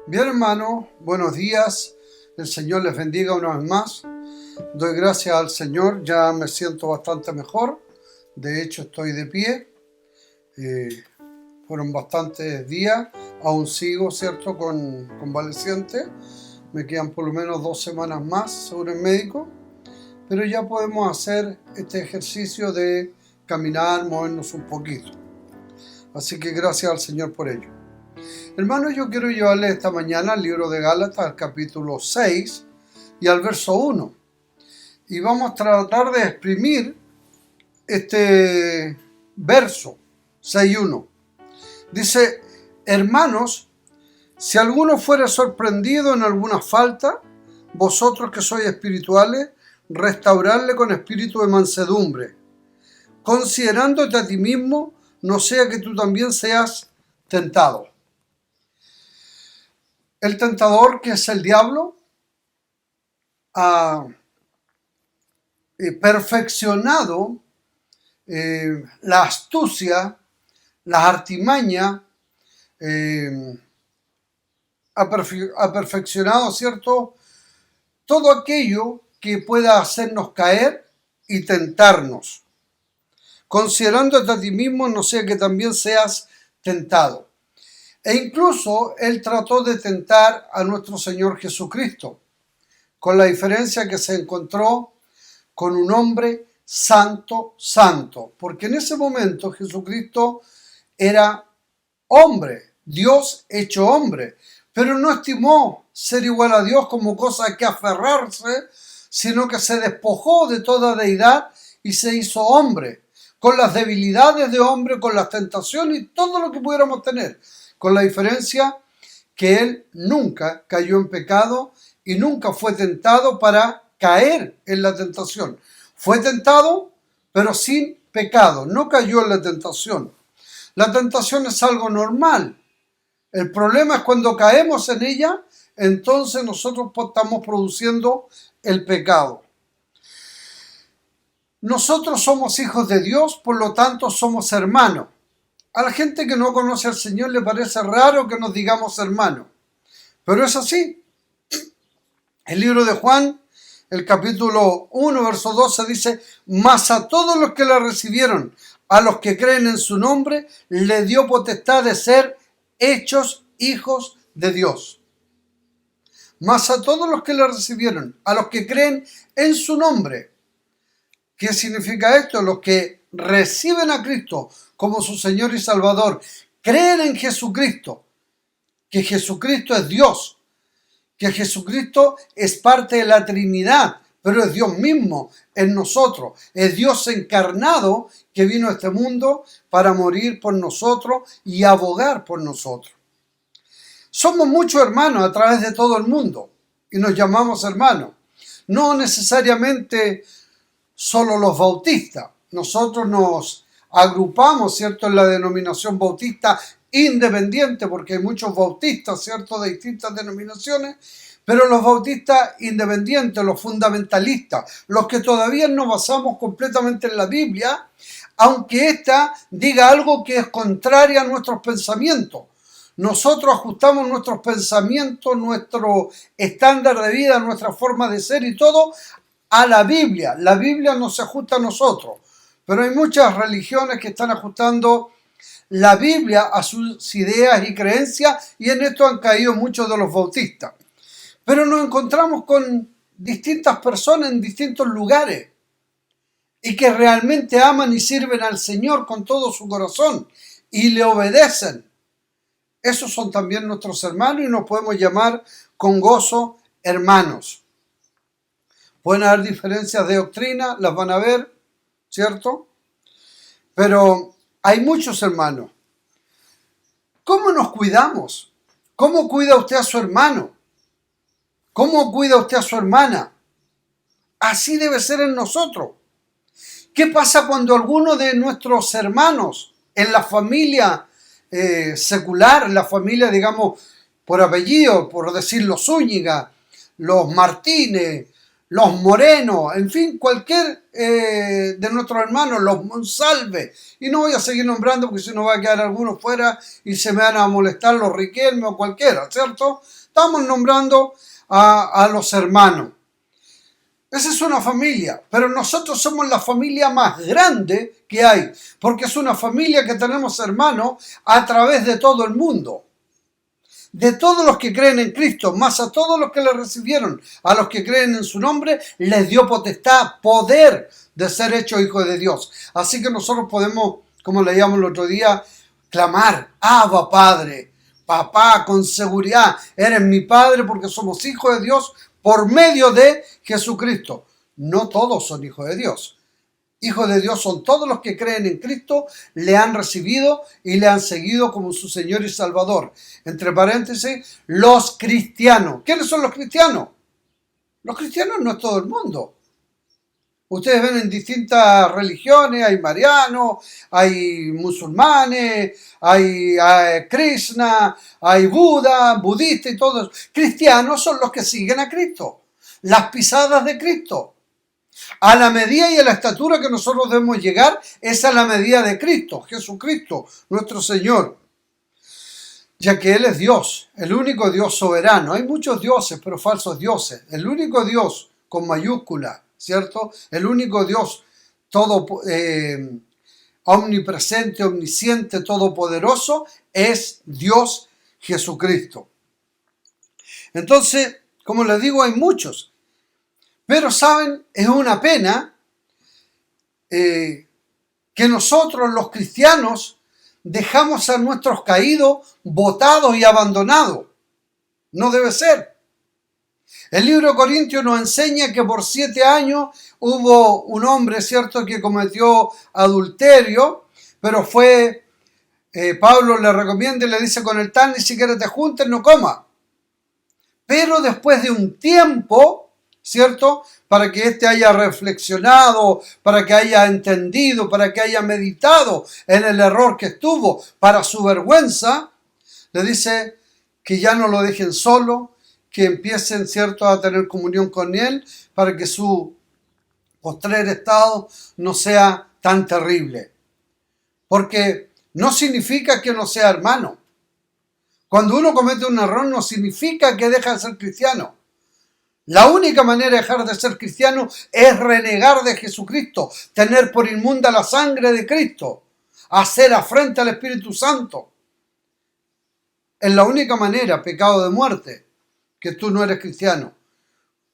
Bien, hermano, buenos días. El Señor les bendiga una vez más. Doy gracias al Señor, ya me siento bastante mejor. De hecho, estoy de pie. Eh, Fueron bastantes días. Aún sigo, ¿cierto?, convaleciente. Me quedan por lo menos 2 semanas más, según el médico. Pero ya podemos hacer este ejercicio de caminar, movernos un poquito. Así que gracias al Señor por ello. Hermanos, yo quiero llevarle esta mañana al libro de Gálatas, al capítulo 6 y al verso 1. Y vamos a tratar de exprimir este verso 6.1. Dice: hermanos, si alguno fuere sorprendido en alguna falta, vosotros que sois espirituales, restauradle con espíritu de mansedumbre, considerándote a ti mismo, no sea que tú también seas tentado. El tentador, que es el diablo, ha perfeccionado la astucia, las artimañas, ha perfeccionado, ¿cierto?, todo aquello que pueda hacernos caer y tentarnos. Considerándote a ti mismo, no sea que también seas tentado. E incluso él trató de tentar a nuestro Señor Jesucristo, con la diferencia que se encontró con un hombre santo, porque en ese momento Jesucristo era hombre, Dios hecho hombre, pero no estimó ser igual a Dios como cosa a que aferrarse, sino que se despojó de toda deidad y se hizo hombre, con las debilidades de hombre, con las tentaciones y todo lo que pudiéramos tener, con la diferencia que él nunca cayó en pecado y nunca fue tentado para caer en la tentación. Fue tentado, pero sin pecado, no cayó en la tentación. La tentación es algo normal. El problema es cuando caemos en ella, entonces nosotros estamos produciendo el pecado. Nosotros somos hijos de Dios, por lo tanto somos hermanos. A la gente que no conoce al Señor le parece raro que nos digamos hermanos, pero es así. El libro de Juan, el capítulo 1, verso 12 dice: mas a todos los que la recibieron, a los que creen en su nombre, le dio potestad de ser hechos hijos de Dios. Mas a todos los que la recibieron, a los que creen en su nombre. ¿Qué significa esto? Los que reciben a Cristo como su Señor y Salvador, creen en Jesucristo, que Jesucristo es Dios, que Jesucristo es parte de la Trinidad, pero es Dios mismo en nosotros, es Dios encarnado que vino a este mundo para morir por nosotros y abogar por nosotros. Somos muchos hermanos a través de todo el mundo y nos llamamos hermanos, no necesariamente solo los bautistas. Nosotros nos agrupamos, ¿cierto?, en la denominación bautista independiente, porque hay muchos bautistas, ¿cierto?, de distintas denominaciones, pero los bautistas independientes, los fundamentalistas, los que todavía nos basamos completamente en la Biblia, aunque ésta diga algo que es contrario a nuestros pensamientos. Nosotros ajustamos nuestros pensamientos, nuestro estándar de vida, nuestra forma de ser y todo a la Biblia. La Biblia no se ajusta a nosotros, pero hay muchas religiones que están ajustando la Biblia a sus ideas y creencias, y en esto han caído muchos de los bautistas. Pero nos encontramos con distintas personas en distintos lugares y que realmente aman y sirven al Señor con todo su corazón y le obedecen. Esos son también nuestros hermanos y nos podemos llamar con gozo hermanos. Pueden haber diferencias de doctrina, las van a ver, ¿cierto? Pero hay muchos hermanos. ¿Cómo nos cuidamos? ¿Cómo cuida usted a su hermano? ¿Cómo cuida usted a su hermana? Así debe ser en nosotros. ¿Qué pasa cuando alguno de nuestros hermanos en la familia secular, en la familia, digamos, por apellido, por decir los Zúñiga, los Martínez, los Moreno, en fin, cualquier de nuestros hermanos, los Monsalve, y no voy a seguir nombrando porque si no va a quedar alguno fuera y se me van a molestar los Riquelme o cualquiera, ¿cierto? Estamos nombrando a los hermanos. Esa es una familia, pero nosotros somos la familia más grande que hay, porque es una familia que tenemos hermanos a través de todo el mundo. De todos los que creen en Cristo, más a todos los que le recibieron, a los que creen en su nombre, les dio potestad, poder de ser hechos hijos de Dios. Así que nosotros podemos, como leíamos el otro día, clamar, Abba Padre, papá, con seguridad, eres mi Padre porque somos hijos de Dios por medio de Jesucristo. No todos son hijos de Dios. Hijos de Dios son todos los que creen en Cristo, le han recibido y le han seguido como su Señor y Salvador. Entre paréntesis, los cristianos. ¿Quiénes son los cristianos? Los cristianos no es todo el mundo. Ustedes ven en distintas religiones, hay marianos, hay musulmanes, hay Krishna, hay Buda, budistas y todos. Cristianos son los que siguen a Cristo, las pisadas de Cristo. A la medida y a la estatura que nosotros debemos llegar es a la medida de Cristo, Jesucristo, nuestro Señor. Ya que Él es Dios, el único Dios soberano. Hay muchos dioses, pero falsos dioses. El único Dios con mayúscula, ¿cierto? El único Dios todo omnipresente, omnisciente, todopoderoso, es Dios Jesucristo. Entonces, como les digo, hay muchos. Pero, ¿saben? Es una pena que nosotros, los cristianos, dejamos a nuestros caídos botados y abandonados. No debe ser. El libro de Corintios nos enseña que por 7 años hubo un hombre, ¿cierto?, que cometió adulterio, pero Pablo le recomienda y le dice, con el tal ni siquiera te juntes, no comas. Pero después de un tiempo, ¿cierto?, para que éste haya reflexionado, para que haya entendido, para que haya meditado en el error que estuvo, para su vergüenza, le dice que ya no lo dejen solo, que empiecen, ¿cierto?, a tener comunión con él, para que su postrer estado no sea tan terrible. Porque no significa que no sea hermano. Cuando uno comete un error no significa que deja de ser cristiano. La única manera de dejar de ser cristiano es renegar de Jesucristo, tener por inmunda la sangre de Cristo, hacer afrenta al Espíritu Santo. Es la única manera, pecado de muerte, que tú no eres cristiano.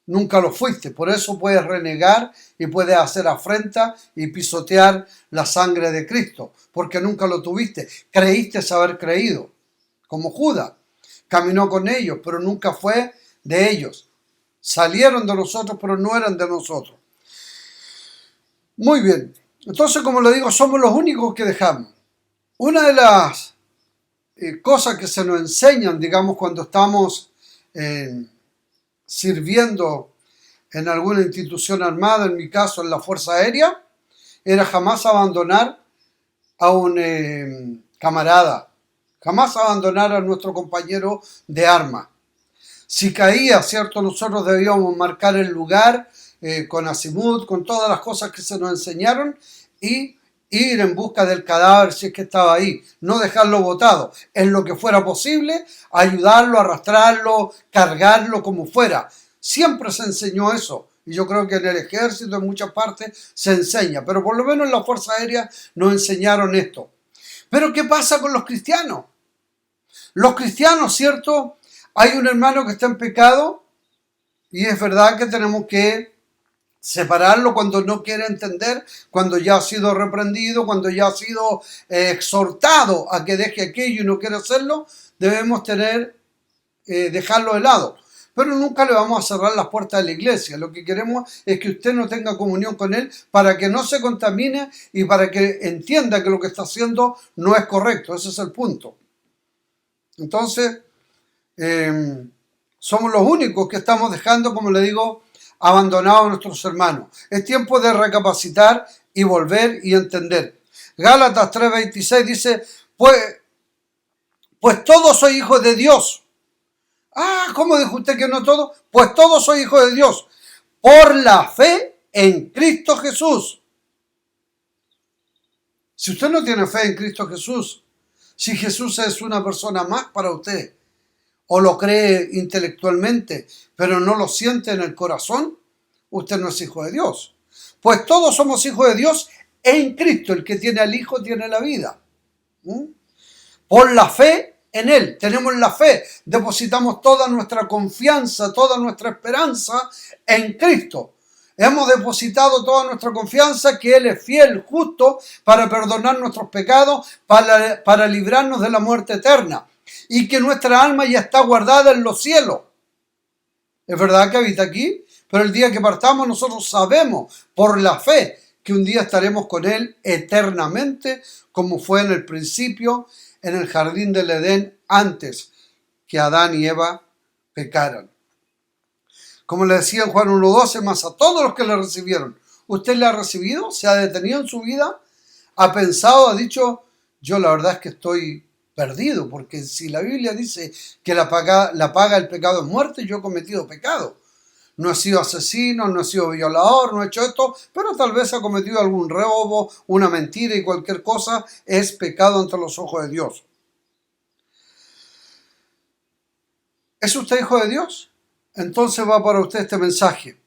Nunca lo fuiste, por eso puedes renegar y puedes hacer afrenta y pisotear la sangre de Cristo, porque nunca lo tuviste. Creíste haber creído, como Judas. Caminó con ellos, pero nunca fue de ellos. Salieron de nosotros, pero no eran de nosotros. Muy bien. Entonces, como le digo, somos los únicos que dejamos. Una de las cosas que se nos enseñan, digamos, cuando estamos sirviendo en alguna institución armada, en mi caso en la Fuerza Aérea, era jamás abandonar a un camarada, jamás abandonar a nuestro compañero de arma. Si caía, ¿cierto? Nosotros debíamos marcar el lugar con azimut, con todas las cosas que se nos enseñaron y ir en busca del cadáver si es que estaba ahí. No dejarlo botado. En lo que fuera posible, ayudarlo, arrastrarlo, cargarlo como fuera. Siempre se enseñó eso. Y yo creo que en el ejército, en muchas partes, se enseña. Pero por lo menos en la Fuerza Aérea nos enseñaron esto. Pero ¿qué pasa con los cristianos? Los cristianos, ¿cierto? Hay un hermano que está en pecado y es verdad que tenemos que separarlo cuando no quiere entender, cuando ya ha sido reprendido, cuando ya ha sido exhortado a que deje aquello y no quiere hacerlo, debemos dejarlo de lado. Pero nunca le vamos a cerrar las puertas de la iglesia. Lo que queremos es que usted no tenga comunión con él para que no se contamine y para que entienda que lo que está haciendo no es correcto. Ese es el punto. Entonces, somos los únicos que estamos dejando, como le digo, abandonados a nuestros hermanos. Es tiempo de recapacitar y volver y entender. Gálatas 3:26 dice, pues todos sois hijos de Dios. ¿Cómo dijo usted que no todos? Pues todos sois hijos de Dios. por la fe en Cristo Jesús. Si usted no tiene fe en Cristo Jesús, si Jesús es una persona más para usted, o lo cree intelectualmente, pero no lo siente en el corazón, usted no es hijo de Dios. Pues todos somos hijos de Dios en Cristo. El que tiene al Hijo tiene la vida. Por la fe en Él. Tenemos la fe. Depositamos toda nuestra confianza, toda nuestra esperanza en Cristo. Hemos depositado toda nuestra confianza que Él es fiel, justo, para perdonar nuestros pecados, para librarnos de la muerte eterna. Y que nuestra alma ya está guardada en los cielos. Es verdad que habita aquí, pero el día que partamos nosotros sabemos por la fe que un día estaremos con Él eternamente, como fue en el principio, en el jardín del Edén, antes que Adán y Eva pecaran. Como le decía en Juan 1:12, más a todos los que le recibieron. ¿Usted le ha recibido? ¿Se ha detenido en su vida? ¿Ha pensado? ¿Ha dicho? Yo la verdad es que estoy perdido, porque si la Biblia dice que la paga del pecado es muerte, yo he cometido pecado. No he sido asesino, no he sido violador, no he hecho esto, pero tal vez ha cometido algún robo, una mentira y cualquier cosa es pecado ante los ojos de Dios. ¿Es usted hijo de Dios? Entonces va para usted este mensaje.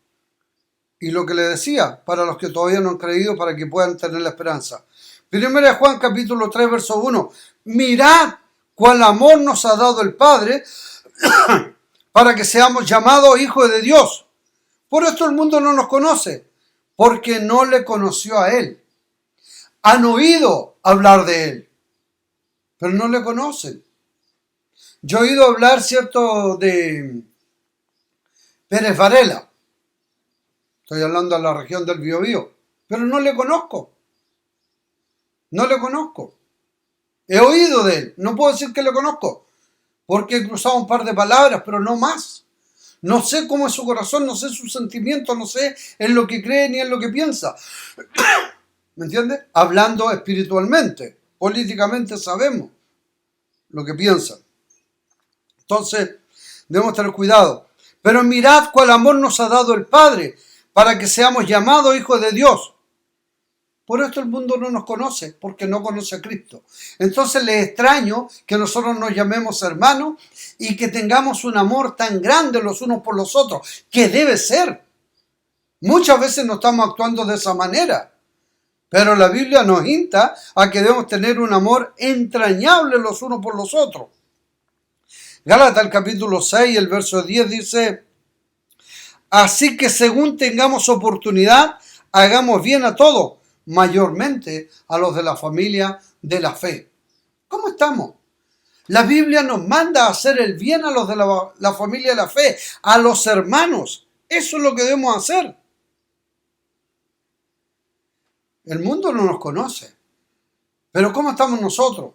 Y lo que le decía, para los que todavía no han creído, para que puedan tener la esperanza. Primero de Juan capítulo 3, verso 1. Mirad cuál amor nos ha dado el Padre para que seamos llamados hijos de Dios. Por esto el mundo no nos conoce, porque no le conoció a Él. Han oído hablar de Él, pero no le conocen. Yo he oído hablar, cierto, de Pérez Varela. Estoy hablando de la región del Biobío, pero no le conozco. No le conozco. He oído de él. No puedo decir que le conozco, porque he cruzado un par de palabras, pero no más. No sé cómo es su corazón, no sé sus sentimientos, no sé en lo que cree ni en lo que piensa. ¿Me entiende? Hablando espiritualmente. Políticamente sabemos lo que piensan. Entonces, debemos tener cuidado. Pero mirad cuál amor nos ha dado el Padre para que seamos llamados hijos de Dios. Por esto el mundo no nos conoce, porque no conoce a Cristo. Entonces les extraño que nosotros nos llamemos hermanos y que tengamos un amor tan grande los unos por los otros, que debe ser. Muchas veces no estamos actuando de esa manera, pero la Biblia nos insta a que debemos tener un amor entrañable los unos por los otros. Gálatas, el capítulo 6, el verso 10 dice: así que según tengamos oportunidad, hagamos bien a todos, mayormente a los de la familia de la fe. ¿Cómo estamos? La Biblia nos manda a hacer el bien a los de la familia de la fe, a los hermanos. Eso es lo que debemos hacer. El mundo no nos conoce. Pero ¿cómo estamos nosotros?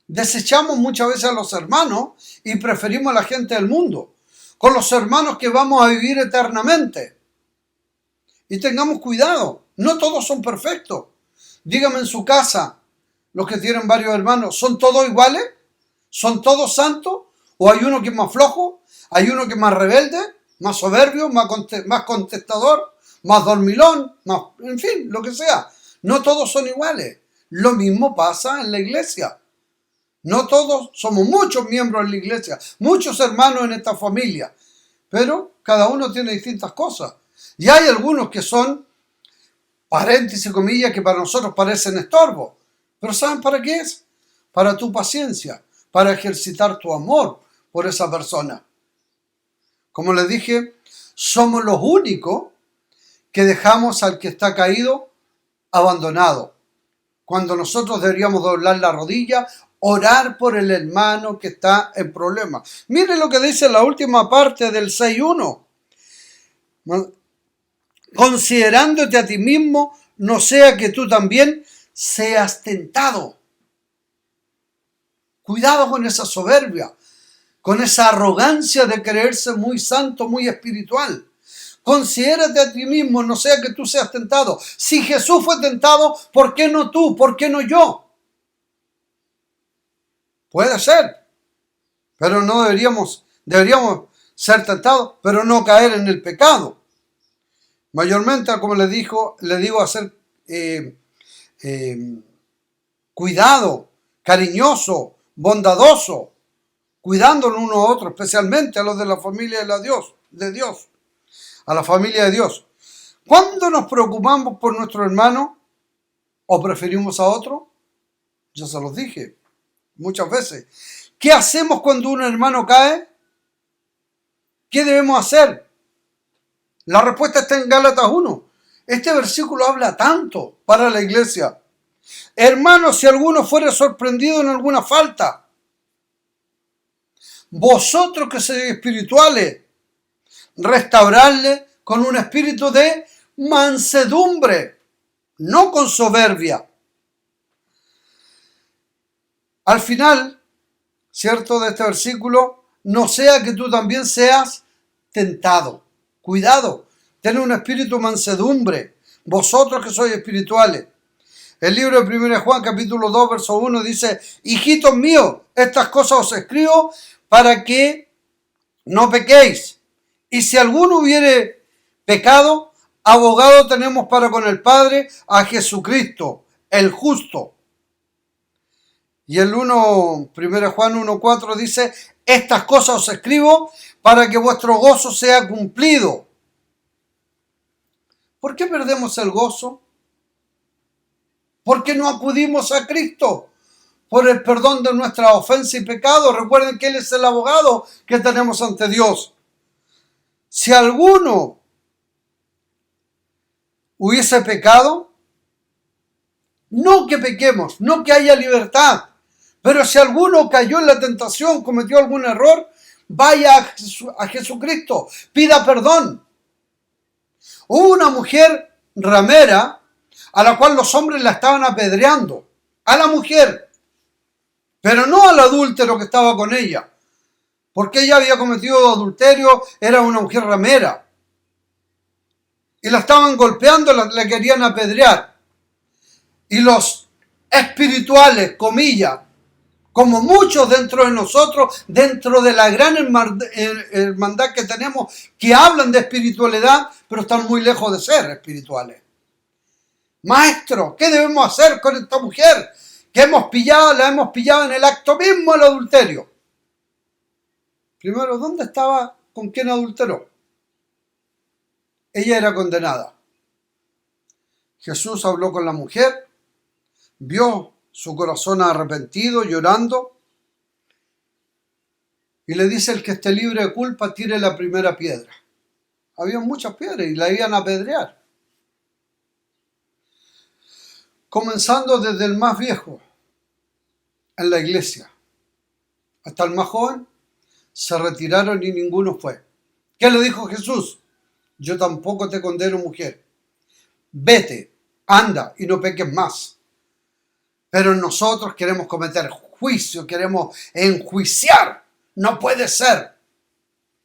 Desechamos muchas veces a los hermanos y preferimos a la gente del mundo, con los hermanos que vamos a vivir eternamente. Y tengamos cuidado, no todos son perfectos. Dígame en su casa, los que tienen varios hermanos, ¿son todos iguales? ¿Son todos santos? ¿O hay uno que es más flojo? ¿Hay uno que es más rebelde? ¿Más soberbio? ¿Más contestador? ¿Más dormilón? En fin, lo que sea. No todos son iguales. Lo mismo pasa en la iglesia. No todos, somos muchos miembros en la iglesia, muchos hermanos en esta familia, pero cada uno tiene distintas cosas. Y hay algunos que son, paréntesis, comillas, que para nosotros parecen estorbo. Pero ¿saben para qué es? Para tu paciencia, para ejercitar tu amor por esa persona. Como les dije, somos los únicos que dejamos al que está caído abandonado. Cuando nosotros deberíamos doblar la rodilla, orar por el hermano que está en problemas. Mire lo que dice la última parte del 6.1. Considerándote a ti mismo, no sea que tú también seas tentado. Cuidado con esa soberbia, con esa arrogancia de creerse muy santo, muy espiritual. Considérate a ti mismo, no sea que tú seas tentado. Si Jesús fue tentado, ¿por qué no tú? ¿Por qué no yo? Puede ser, pero no deberíamos ser tentados, pero no caer en el pecado. Mayormente, como le digo, hacer cuidado, cariñoso, bondadoso, cuidándonos uno a otro, especialmente a los de la familia de Dios, a la familia de Dios. ¿Cuándo nos preocupamos por nuestro hermano o preferimos a otro? Ya se los dije muchas veces. ¿Qué hacemos cuando un hermano cae? ¿Qué debemos hacer? La respuesta está en Gálatas 1. Este versículo habla tanto para la iglesia. Hermanos, si alguno fuere sorprendido en alguna falta, vosotros que sois espirituales, restaurarle con un espíritu de mansedumbre, no con soberbia. Al final, ¿cierto?, de este versículo, no sea que tú también seas tentado. Cuidado, ten un espíritu mansedumbre, vosotros que sois espirituales. El libro de 1 Juan, capítulo 2, verso 1 dice: hijitos míos, estas cosas os escribo para que no pequéis. Y si alguno hubiere pecado, abogado tenemos para con el Padre, a Jesucristo, el justo. Y el 1 Juan 1:4 dice: estas cosas os escribo para que vuestro gozo sea cumplido. ¿Por qué perdemos el gozo? Porque no acudimos a Cristo por el perdón de nuestra ofensa y pecado. Recuerden que Él es el abogado que tenemos ante Dios. Si alguno hubiese pecado, no que pequemos, no que haya libertad, pero si alguno cayó en la tentación, cometió algún error, vaya a Jesucristo, pida perdón. Hubo una mujer ramera a la cual los hombres la estaban apedreando, a la mujer, pero no al adúltero que estaba con ella, porque ella había cometido adulterio, era una mujer ramera, y la estaban golpeando, la querían apedrear. Y los espirituales, comillas, como muchos dentro de nosotros, dentro de la gran hermandad que tenemos, que hablan de espiritualidad, pero están muy lejos de ser espirituales. Maestro, ¿qué debemos hacer con esta mujer que la hemos pillado en el acto mismo del adulterio? Primero, ¿dónde estaba? ¿Con quién adulteró? Ella era condenada. Jesús habló con la mujer, vio su corazón arrepentido, llorando, y le dice: el que esté libre de culpa, tire la primera piedra. Había muchas piedras y la iban a apedrear. Comenzando desde el más viejo en la iglesia hasta el más joven, se retiraron y ninguno fue. ¿Qué le dijo Jesús? Yo tampoco te condeno, mujer. Vete, anda y no peques más. Pero nosotros queremos cometer juicio, queremos enjuiciar. No puede ser.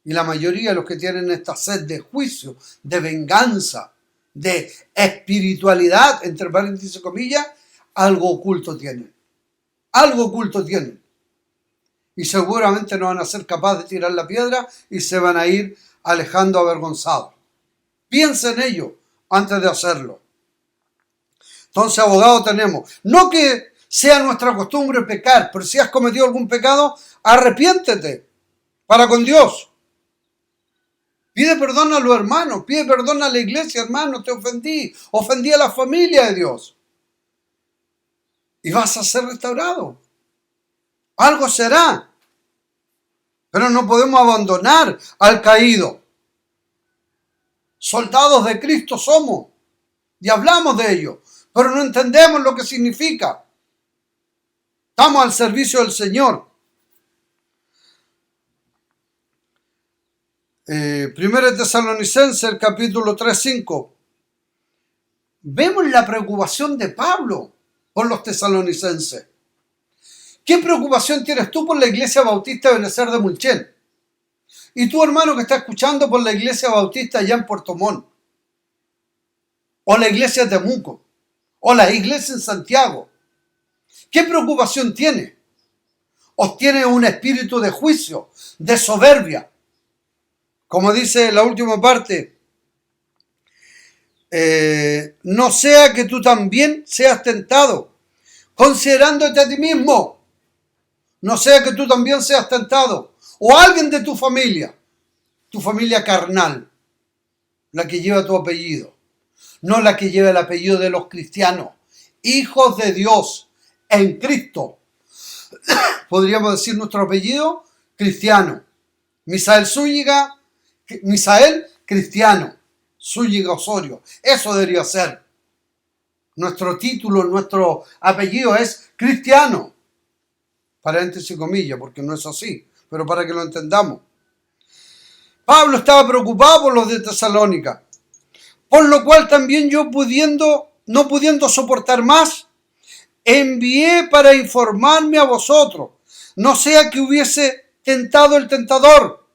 Y la mayoría de los que tienen esta sed de juicio, de venganza, de espiritualidad, entre paréntesis y comillas, algo oculto tienen. Algo oculto tienen. Y seguramente no van a ser capaces de tirar la piedra y se van a ir alejando avergonzados. Piensa en ello antes de hacerlo. Entonces, abogado tenemos. No que sea nuestra costumbre pecar, pero si has cometido algún pecado, arrepiéntete para con Dios. Pide perdón a los hermanos, pide perdón a la iglesia, hermano, te ofendí a la familia de Dios. Y vas a ser restaurado. Algo será. Pero no podemos abandonar al caído. Soldados de Cristo somos. Y hablamos de ello. Pero no entendemos lo que significa. Estamos al servicio del Señor. Primera Tesalonicenses, el capítulo 3:5. Vemos la preocupación de Pablo por los tesalonicenses. ¿Qué preocupación tienes tú por la Iglesia Bautista de Benecer de Mulchen? Y tu hermano que está escuchando por la Iglesia Bautista allá en Puerto Montt. O la Iglesia de Temuco. O la Iglesia en Santiago. ¿Qué preocupación tiene? ¿O tiene un espíritu de juicio, de soberbia? Como dice la última parte, no sea que tú también seas tentado, considerándote a ti mismo, no sea que tú también seas tentado, o alguien de tu familia carnal, la que lleva tu apellido, no la que lleva el apellido de los cristianos, hijos de Dios en Cristo. Podríamos decir nuestro apellido cristiano. Misael Zúñiga, Misael cristiano, Zúñiga Osorio. Eso debería ser. Nuestro título, nuestro apellido es cristiano. Paréntesis y comillas, porque no es así, pero para que lo entendamos. Pablo estaba preocupado por los de Tesalónica, por lo cual también yo no pudiendo soportar más, envié para informarme a vosotros, no sea que hubiese tentado el tentador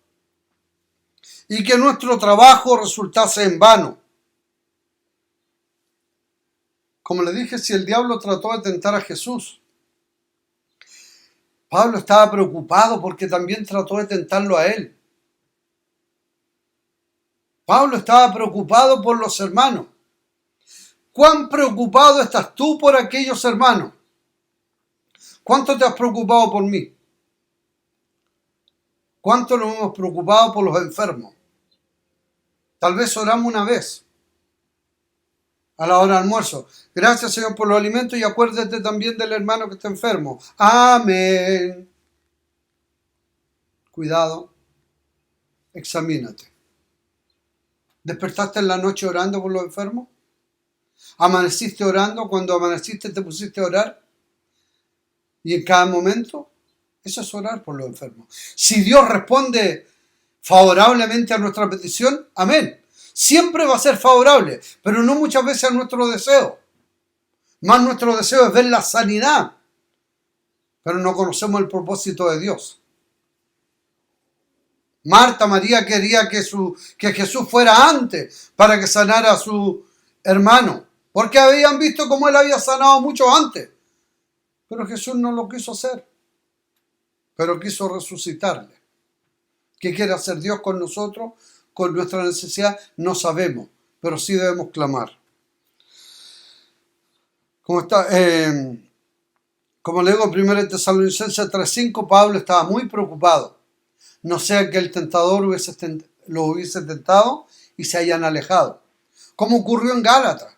y que nuestro trabajo resultase en vano. Como le dije, si el diablo trató de tentar a Jesús, Pablo estaba preocupado porque también trató de tentarlo a él. Pablo estaba preocupado por los hermanos. ¿Cuán preocupado estás tú por aquellos hermanos? ¿Cuánto te has preocupado por mí? ¿Cuánto nos hemos preocupado por los enfermos? Tal vez oramos una vez a la hora del almuerzo. Gracias, Señor, por los alimentos y acuérdate también del hermano que está enfermo. Amén. Cuidado. Examínate. ¿Despertaste en la noche orando por los enfermos? ¿Amaneciste orando? Cuando amaneciste te pusiste a orar. Y en cada momento, eso es orar por los enfermos. Si Dios responde favorablemente a nuestra petición, amén. Siempre va a ser favorable, pero no muchas veces a nuestro deseo. Más nuestro deseo es ver la sanidad, pero no conocemos el propósito de Dios. Marta, María quería que Jesús fuera antes para que sanara a su hermano, porque habían visto cómo él había sanado mucho antes. Pero Jesús no lo quiso hacer, pero quiso resucitarle. ¿Qué quiere hacer Dios con nosotros? Con nuestra necesidad no sabemos, pero sí debemos clamar. Como le digo en 1 Tesalonicenses 3:5, Pablo estaba muy preocupado. No sea que el tentador lo hubiese tentado y se hayan alejado. Como ocurrió en Gálatas,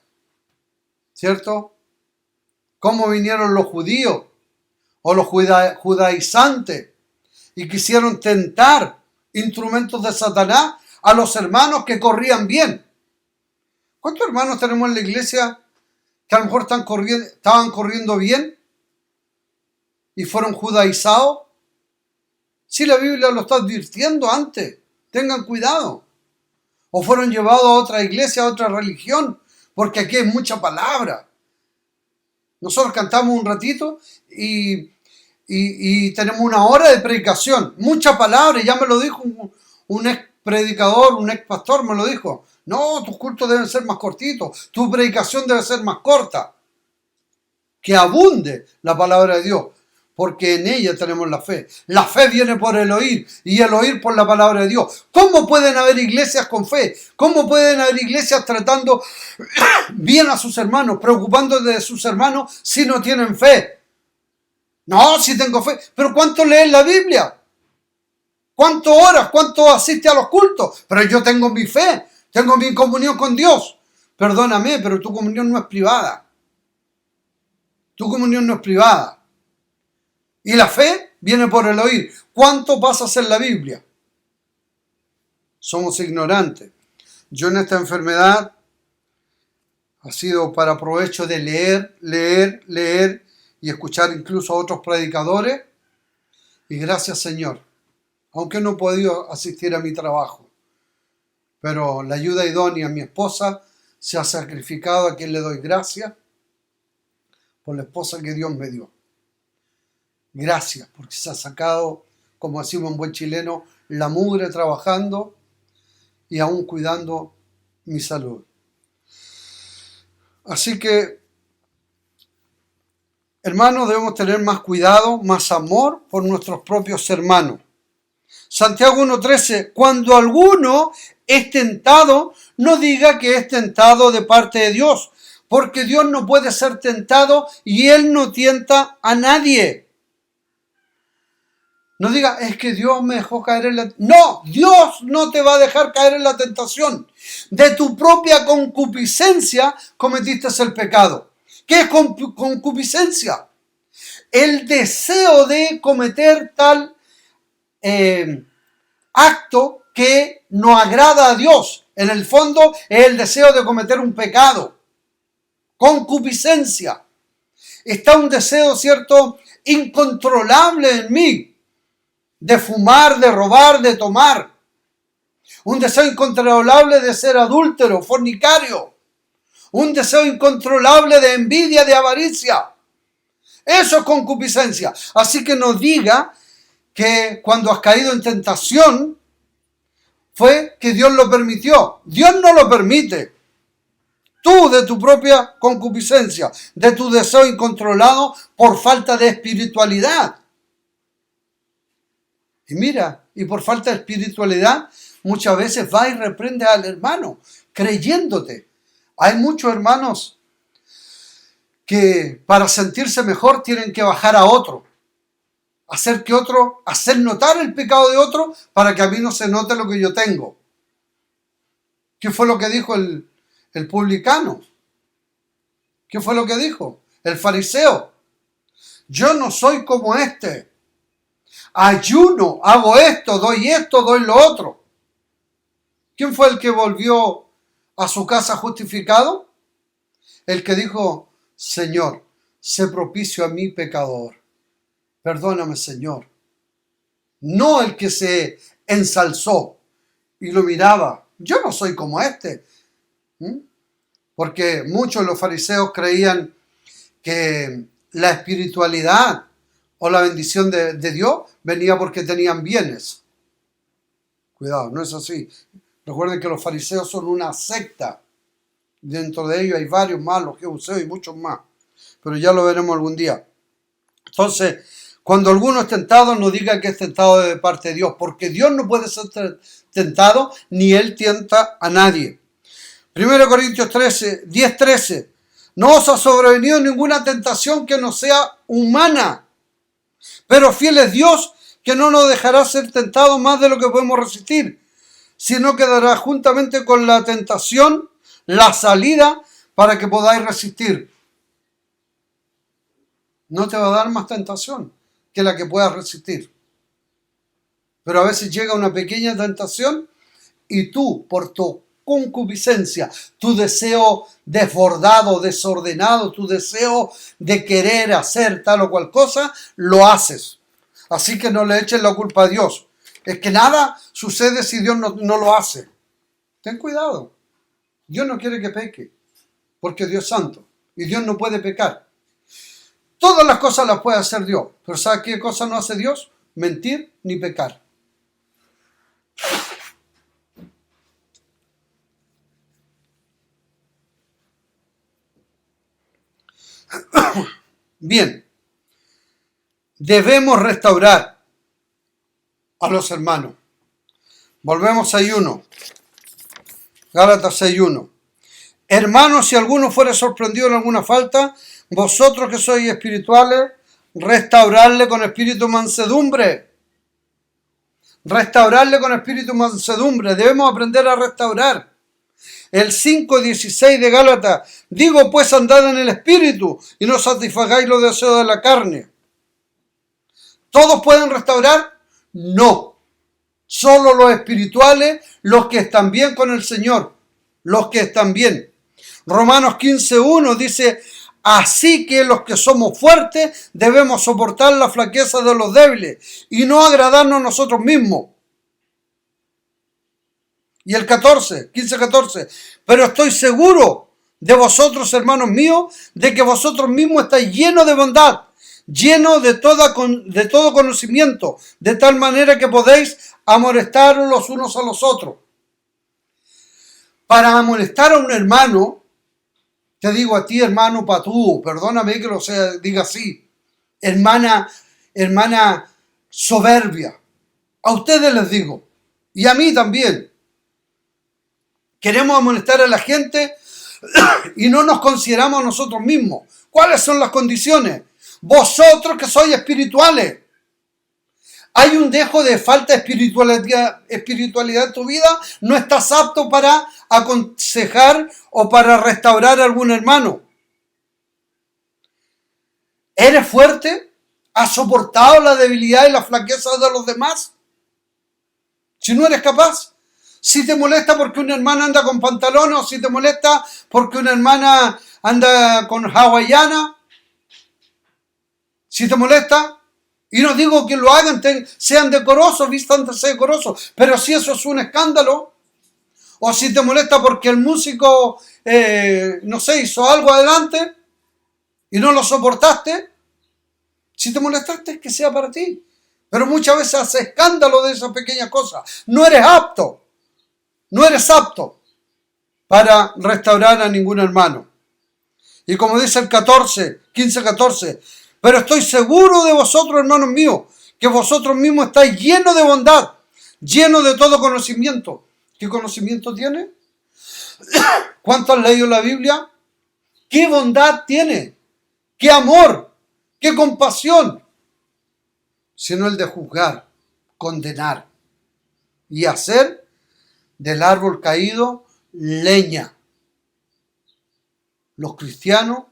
¿cierto? Cómo vinieron los judíos o los judaizantes y quisieron tentar instrumentos de Satanás a los hermanos que corrían bien. ¿Cuántos hermanos tenemos en la iglesia que a lo mejor estaban corriendo bien y fueron judaizados? Si la Biblia lo está advirtiendo antes, tengan cuidado. O fueron llevados a otra iglesia, a otra religión, porque aquí hay mucha palabra. Nosotros cantamos un ratito y tenemos una hora de predicación, mucha palabra, y ya me lo dijo un ex predicador, un ex pastor me lo dijo. No, tus cultos deben ser más cortitos, tu predicación debe ser más corta. Que abunde la palabra de Dios, porque en ella tenemos la fe. La fe viene por el oír y el oír por la palabra de Dios. ¿Cómo pueden haber iglesias con fe? ¿Cómo pueden haber iglesias tratando bien a sus hermanos, preocupándose de sus hermanos si no tienen fe? No, si tengo fe. ¿Pero cuánto lees la Biblia? ¿Cuánto oras? ¿Cuánto asistes a los cultos? Pero yo tengo mi fe, tengo mi comunión con Dios. Perdóname, pero tu comunión no es privada. Tu comunión no es privada. Y la fe viene por el oír. ¿Cuánto pasas en la Biblia? Somos ignorantes. Yo en esta enfermedad ha sido para provecho de leer y escuchar incluso a otros predicadores. Y gracias, Señor. Aunque no he podido asistir a mi trabajo. Pero la ayuda idónea, mi esposa se ha sacrificado, a quien le doy gracias por la esposa que Dios me dio. Gracias, porque se ha sacado, como decimos en buen chileno, la mugre trabajando y aún cuidando mi salud. Así que, hermanos, debemos tener más cuidado, más amor por nuestros propios hermanos. Santiago 1:13, cuando alguno es tentado, no diga que es tentado de parte de Dios, porque Dios no puede ser tentado y Él no tienta a nadie. No diga, es que Dios me dejó caer en la... No, Dios no te va a dejar caer en la tentación. De tu propia concupiscencia cometiste el pecado. ¿Qué es concupiscencia? El deseo de cometer tal acto que no agrada a Dios. En el fondo es el deseo de cometer un pecado. Concupiscencia. Está un deseo, ¿cierto?, incontrolable en mí. De fumar, de robar, de tomar. Un deseo incontrolable de ser adúltero, fornicario. Un deseo incontrolable de envidia, de avaricia. Eso es concupiscencia. Así que no diga que cuando has caído en tentación fue que Dios lo permitió. Dios no lo permite. Tú, de tu propia concupiscencia, de tu deseo incontrolado por falta de espiritualidad. Y mira, y por falta de espiritualidad, muchas veces va y reprende al hermano, creyéndote. Hay muchos hermanos que para sentirse mejor tienen que bajar a otro. Hacer notar el pecado de otro para que a mí no se note lo que yo tengo. ¿Qué fue lo que dijo el publicano? ¿Qué fue lo que dijo? El fariseo. Yo no soy como este. Ayuno, hago esto, doy lo otro. ¿Quién fue el que volvió a su casa justificado? El que dijo, Señor, sé propicio a mi pecador. Perdóname, Señor. No el que se ensalzó y lo miraba. Yo no soy como este. Porque muchos de los fariseos creían que la espiritualidad o la bendición de Dios venía porque tenían bienes. Cuidado, no es así. Recuerden que los fariseos son una secta. Dentro de ellos hay varios más, los jebuseos y muchos más. Pero ya lo veremos algún día. Entonces, cuando alguno es tentado, no diga que es tentado de parte de Dios, porque Dios no puede ser tentado, ni Él tienta a nadie. 1 Corintios 10:13. No os ha sobrevenido ninguna tentación que no sea humana, pero fiel es Dios, que no nos dejará ser tentados más de lo que podemos resistir, sino que dará juntamente con la tentación la salida para que podáis resistir. No te va a dar más tentación que la que puedas resistir. Pero a veces llega una pequeña tentación y tú, por tu concupiscencia, tu deseo desbordado, desordenado, tu deseo de querer hacer tal o cual cosa, lo haces. Así que no le eches la culpa a Dios. Es que nada sucede si Dios no lo hace. Ten cuidado. Dios no quiere que peque, porque Dios es santo y Dios no puede pecar. Todas las cosas las puede hacer Dios, pero ¿sabes qué cosa no hace Dios? Mentir ni pecar. Bien, debemos restaurar a los hermanos. Volvemos a 6:1. Gálatas 6:1. Hermanos, si alguno fuere sorprendido en alguna falta, vosotros que sois espirituales, restaurarle con espíritu mansedumbre. Restaurarle con espíritu mansedumbre. Debemos aprender a restaurar. El 5:16 de Gálatas. Digo pues, andad en el espíritu y no satisfagáis los deseos de la carne. ¿Todos pueden restaurar? No. Solo los espirituales, los que están bien con el Señor. Los que están bien. Romanos 15:1 dice, así que los que somos fuertes debemos soportar la flaqueza de los débiles y no agradarnos a nosotros mismos. Y el 15:14, pero estoy seguro de vosotros, hermanos míos, de que vosotros mismos estáis llenos de bondad, llenos de todo conocimiento, de tal manera que podéis amonestar los unos a los otros. Para amonestar a un hermano, te digo a ti, hermano patú, perdóname que diga así, hermana soberbia, a ustedes les digo, y a mí también, Queremos amonestar a la gente y no nos consideramos a nosotros mismos. ¿Cuáles son las condiciones? Vosotros que sois espirituales. Hay un dejo de falta de espiritualidad en tu vida. No estás apto para aconsejar o para restaurar a algún hermano. ¿Eres fuerte? ¿Has soportado la debilidad y la flaqueza de los demás? Si no eres capaz. Si te molesta porque una hermana anda con pantalones, o si te molesta porque una hermana anda con hawaiana, si te molesta, y no digo que lo hagan, sean decorosos, vístanse decorosos, pero si eso es un escándalo, o si te molesta porque el músico, no sé, hizo algo adelante y no lo soportaste, si te molestaste, que sea para ti. Pero muchas veces hace escándalo de esas pequeñas cosas. No eres apto para restaurar a ningún hermano. Y como dice el 15:14, pero estoy seguro de vosotros, hermanos míos, que vosotros mismos estáis llenos de bondad, llenos de todo conocimiento. ¿Qué conocimiento tiene? ¿Cuánto has leído la Biblia? ¿Qué bondad tiene? ¿Qué amor? ¿Qué compasión? Sino el de juzgar, condenar y hacer del árbol caído leña. Los cristianos,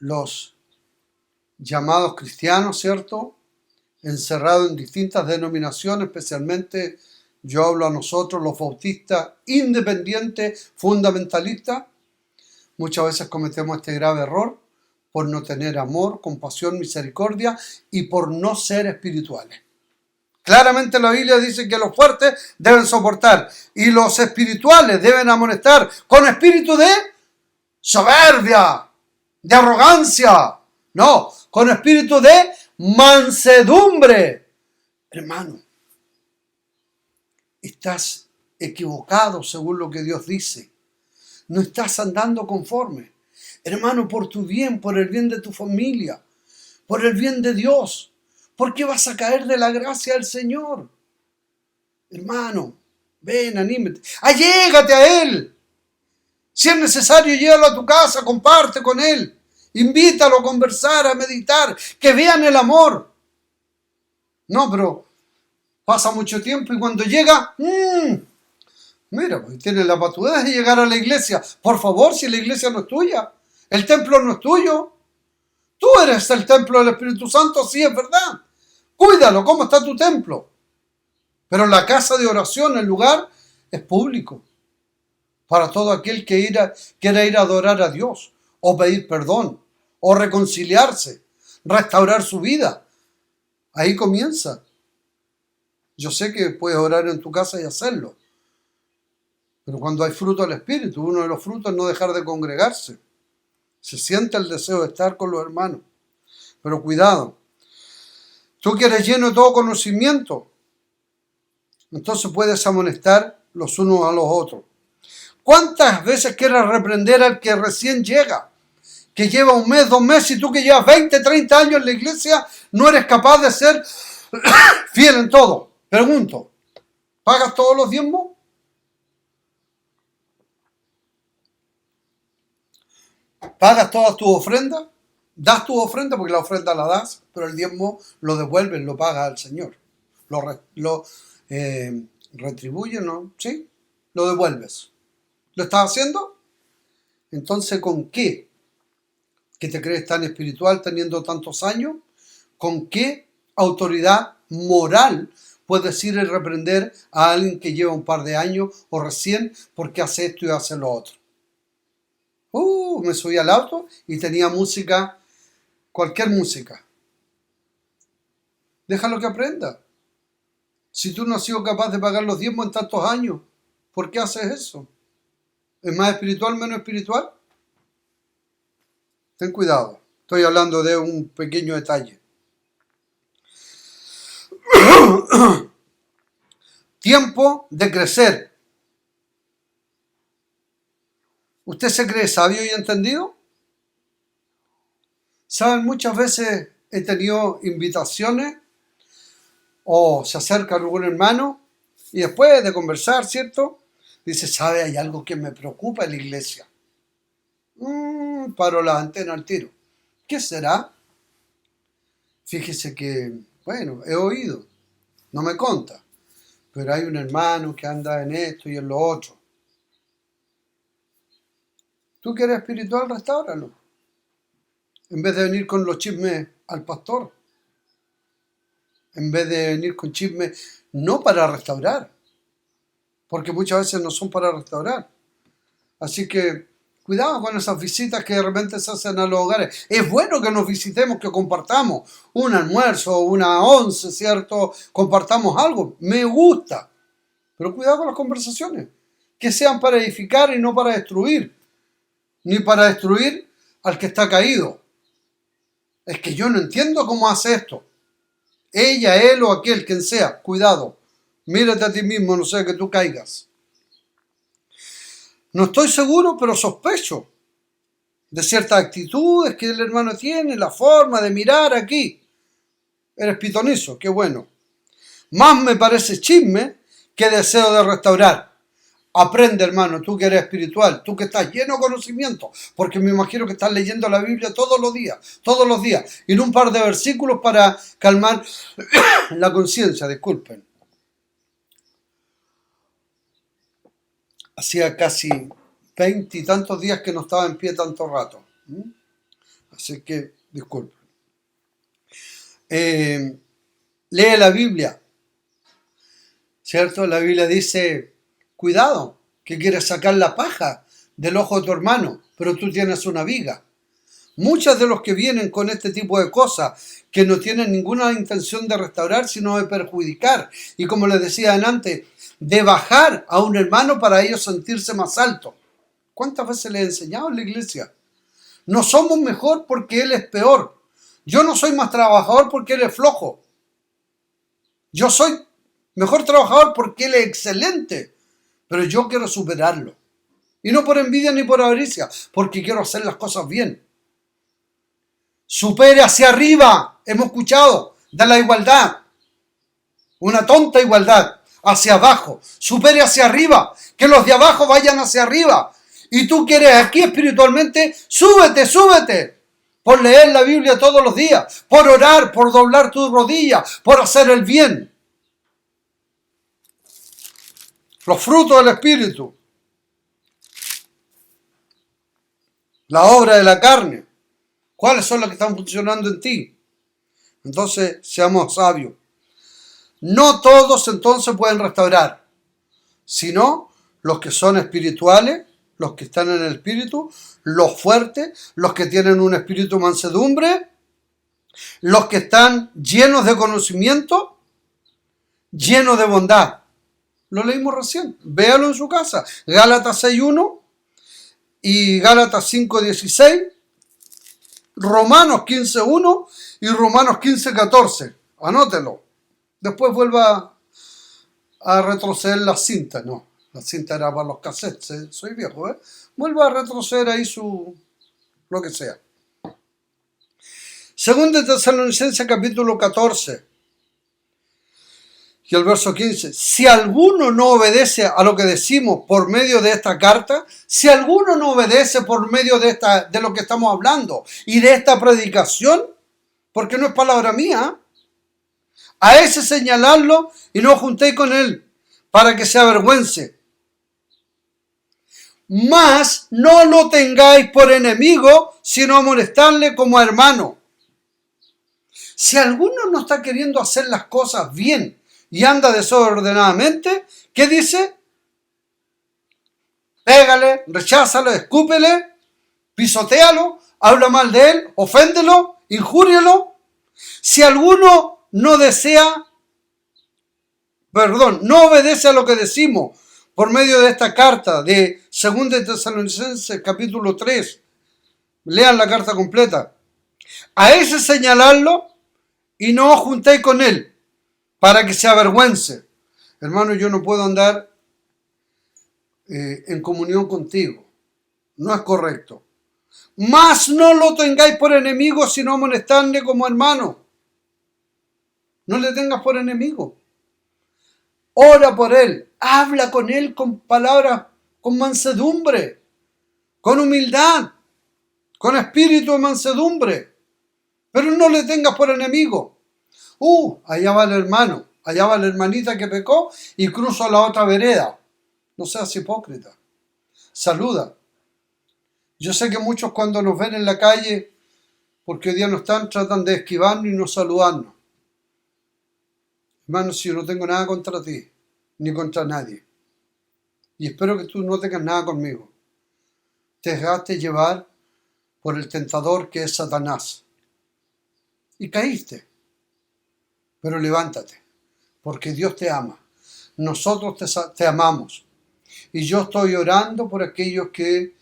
los llamados cristianos, ¿cierto? Encerrados en distintas denominaciones, especialmente yo hablo a nosotros, los bautistas independientes, fundamentalistas, muchas veces cometemos este grave error por no tener amor, compasión, misericordia y por no ser espirituales. Claramente la Biblia dice que los fuertes deben soportar y los espirituales deben amonestar con espíritu de soberbia, de arrogancia, no, con espíritu de mansedumbre. Hermano, estás equivocado según lo que Dios dice. No estás andando conforme. Hermano, por tu bien, por el bien de tu familia, por el bien de Dios. ¿Por qué vas a caer de la gracia del Señor? Hermano, ven, anímate. Allégate a Él. Si es necesario, llévalo a tu casa, comparte con Él. Invítalo a conversar, a meditar, que vean el amor. No, pero pasa mucho tiempo y cuando llega, mira, pues tiene la patudez de llegar a la iglesia. Por favor, si la iglesia no es tuya, el templo no es tuyo. Tú eres el templo del Espíritu Santo, sí es verdad. Cuídalo, ¿cómo está tu templo? Pero la casa de oración, el lugar, es público. Para todo aquel que quiera ir a adorar a Dios, o pedir perdón, o reconciliarse, restaurar su vida. Ahí comienza. Yo sé que puedes orar en tu casa y hacerlo. Pero cuando hay fruto del Espíritu, uno de los frutos es no dejar de congregarse. Se siente el deseo de estar con los hermanos. Pero cuidado. Tú que eres lleno de todo conocimiento, entonces puedes amonestar los unos a los otros. ¿Cuántas veces quieres reprender al que recién llega? Que lleva un mes, 2 meses, y tú que llevas 20, 30 años en la iglesia, no eres capaz de ser fiel en todo. Pregunto, ¿pagas todos los diezmos? ¿Pagas todas tus ofrendas? Das tu ofrenda porque la ofrenda la das, pero el diezmo lo devuelves, lo pagas al Señor. Lo retribuyes, ¿no? ¿Sí? Lo devuelves. ¿Lo estás haciendo? Entonces, ¿con qué? ¿Que te crees tan espiritual teniendo tantos años? ¿Con qué autoridad moral puedes ir y reprender a alguien que lleva un par de años o recién porque hace esto y hace lo otro? Me subí al auto y tenía música, cualquier música. Déjalo que aprenda. Si tú no has sido capaz de pagar los diezmos en tantos años, ¿por qué haces eso? ¿Es más espiritual, menos espiritual? Ten cuidado. Estoy hablando de un pequeño detalle. Tiempo de crecer. ¿Usted se cree sabio y entendido? ¿Saben? Muchas veces he tenido invitaciones o se acerca algún hermano Y después de conversar, ¿cierto? Dice, ¿sabe? Hay algo que me preocupa en la iglesia. Paro la antena al tiro. ¿Qué será? Fíjese que, bueno, he oído, no me conta, pero hay un hermano que anda en esto y en lo otro. Tú que eres espiritual, restáuralo. En vez de venir con los chismes al pastor. En vez de venir con chismes, no para restaurar. Porque muchas veces no son para restaurar. Así que cuidado con esas visitas que de repente se hacen a los hogares. Es bueno que nos visitemos, que compartamos un almuerzo, una once, ¿cierto? Compartamos algo. Me gusta. Pero cuidado con las conversaciones. Que sean para edificar y no para destruir. Ni para destruir al que está caído. Es que yo no entiendo cómo hace esto. Ella, él o aquel, quien sea. Cuidado. Mírate a ti mismo, no sea que tú caigas. No estoy seguro, pero sospecho de ciertas actitudes que el hermano tiene, la forma de mirar aquí. Eres pitonizo, qué bueno. Más me parece chisme que deseo de restaurar. Aprende, hermano, tú que eres espiritual, tú que estás lleno de conocimiento, porque me imagino que estás leyendo la Biblia todos los días, y en un par de versículos para calmar la conciencia, disculpen. Hacía casi 20 y tantos días que no estaba en pie tanto rato. Así que, disculpen. Lee la Biblia, ¿cierto? La Biblia dice, cuidado, que quieres sacar la paja del ojo de tu hermano, pero tú tienes una viga. Muchos de los que vienen con este tipo de cosas, que no tienen ninguna intención de restaurar, sino de perjudicar, y como les decía antes, de bajar a un hermano para ellos sentirse más alto. ¿Cuántas veces les he enseñado en la iglesia? No somos mejor porque él es peor. Yo no soy más trabajador porque él es flojo. Yo soy mejor trabajador porque él es excelente. Pero yo quiero superarlo. Y no por envidia ni por avaricia, porque quiero hacer las cosas bien. Supere hacia arriba, hemos escuchado, de la igualdad. Una tonta igualdad. Hacia abajo, supere hacia arriba, que los de abajo vayan hacia arriba. Y tú quieres aquí espiritualmente, súbete, por leer la Biblia todos los días, por orar, por doblar tus rodillas, por hacer el bien. Los frutos del Espíritu, la obra de la carne, ¿cuáles son las que están funcionando en ti? Entonces, seamos sabios. No todos entonces pueden restaurar, sino los que son espirituales, los que están en el espíritu, los fuertes, los que tienen un espíritu mansedumbre, los que están llenos de conocimiento, llenos de bondad. Lo leímos recién, véalo en su casa. Gálatas 6.1 y Gálatas 5.16, Romanos 15.1 y Romanos 15.14. Anótelo. Después vuelva a retroceder la cinta. No, la cinta era para los cassettes. Soy viejo, ¿eh? Vuelva a retroceder ahí lo que sea. Segunda de Tesalonicenses capítulo 14 y el verso 15. Si alguno no obedece a lo que decimos por medio de esta carta, si alguno no obedece por medio de lo que estamos hablando y de esta predicación, porque no es palabra mía, a ese señalarlo y no juntéis con él, para que se avergüence. Mas no lo tengáis por enemigo, sino amonestarle como a hermano. Si alguno no está queriendo hacer las cosas bien y anda desordenadamente, ¿qué dice? Pégale, recházalo, escúpele, pisotéalo, habla mal de él, oféndelo, injúrialo. Si alguno no obedece a lo que decimos por medio de esta carta de 2 de Tesalonicenses capítulo 3, lean la carta completa, a ese señalarlo y no os juntéis con él para que se avergüence. Hermano, yo no puedo andar en comunión contigo, no es correcto. Mas no lo tengáis por enemigo, sino amonestarle como hermano. No le tengas por enemigo. ora por él, habla con él con palabras, con mansedumbre, con humildad, con espíritu de mansedumbre, pero no le tengas por enemigo. Allá va el hermano, allá va la hermanita que pecó y cruzo a la otra vereda. No seas hipócrita. Saluda. Yo sé que muchos cuando nos ven en la calle, porque hoy día no están, tratan de esquivarnos y no saludarnos. Hermano, si yo no tengo nada contra ti, ni contra nadie, y espero que tú no tengas nada conmigo, te dejaste llevar por el tentador que es Satanás. Y caíste. Pero levántate, porque Dios te ama. Nosotros te amamos. Y yo estoy orando por aquellos que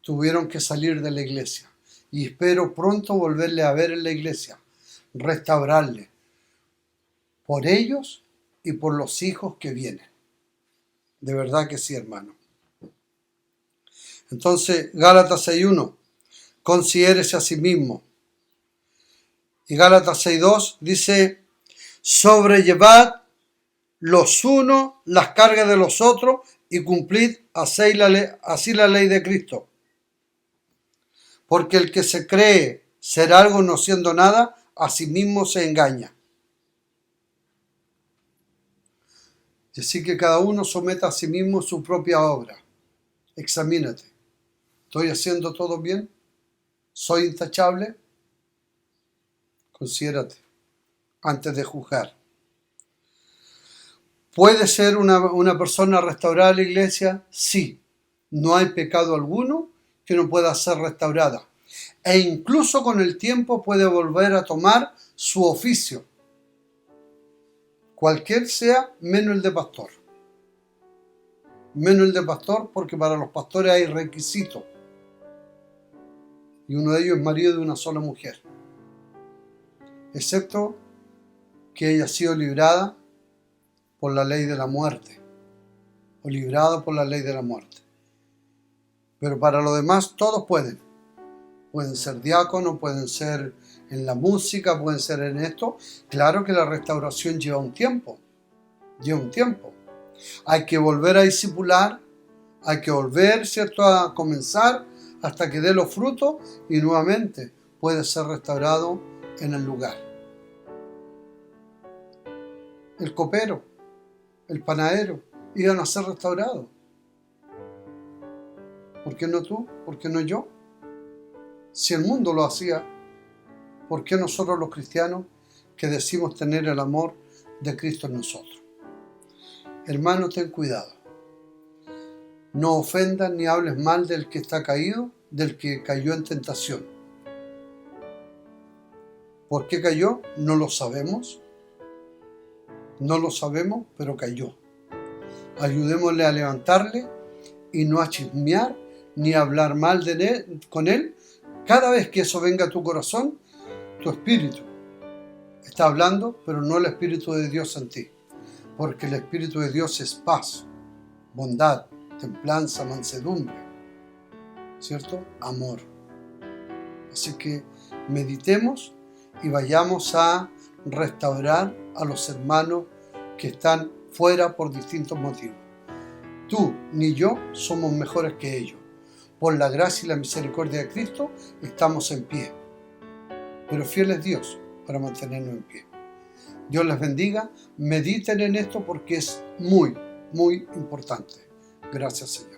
tuvieron que salir de la iglesia. Y espero pronto volverle a ver en la iglesia, restaurarle, por ellos y por los hijos que vienen. De verdad que sí, hermano. Entonces, Gálatas 6:1, considérese a sí mismo. Y Gálatas 6:2 dice, sobrellevad los unos las cargas de los otros y cumplid así la ley de Cristo. Porque el que se cree ser algo no siendo nada, a sí mismo se engaña. Y así que cada uno someta a sí mismo su propia obra. Examínate. ¿Estoy haciendo todo bien? ¿Soy intachable? Considérate antes de juzgar. ¿Puede ser una persona restaurada en la iglesia? Sí. No hay pecado alguno que no pueda ser restaurada. E incluso con el tiempo puede volver a tomar su oficio. Cualquier sea, menos el de pastor. Menos el de pastor, porque para los pastores hay requisitos. Y uno de ellos es marido de una sola mujer. Excepto que haya sido librada por la ley de la muerte. O librado por la ley de la muerte. Pero para lo demás, todos pueden. Pueden ser diáconos, pueden ser en la música, pueden ser en esto. Claro que la restauración lleva un tiempo. Lleva un tiempo. Hay que volver a discipular, hay que volver, ¿cierto?, a comenzar hasta que dé los frutos y nuevamente puede ser restaurado en el lugar. El copero, el panadero, iban a ser restaurados. ¿Por qué no tú? ¿Por qué no yo? Si el mundo lo hacía, ¿por qué nosotros los cristianos que decimos tener el amor de Cristo en nosotros? Hermano, ten cuidado. No ofendas ni hables mal del que está caído, del que cayó en tentación. ¿Por qué cayó? No lo sabemos. No lo sabemos, pero cayó. Ayudémosle a levantarle y no a chismear ni a hablar mal de él, con él. Cada vez que eso venga a tu corazón, tu espíritu está hablando, pero no el Espíritu de Dios en ti. Porque el Espíritu de Dios es paz, bondad, templanza, mansedumbre, ¿cierto? Amor. Así que meditemos y vayamos a restaurar a los hermanos que están fuera por distintos motivos. Tú ni yo somos mejores que ellos. Por la gracia y la misericordia de Cristo estamos en pie. Pero fiel es Dios para mantenernos en pie. Dios les bendiga. Mediten en esto porque es muy, muy importante. Gracias, Señor.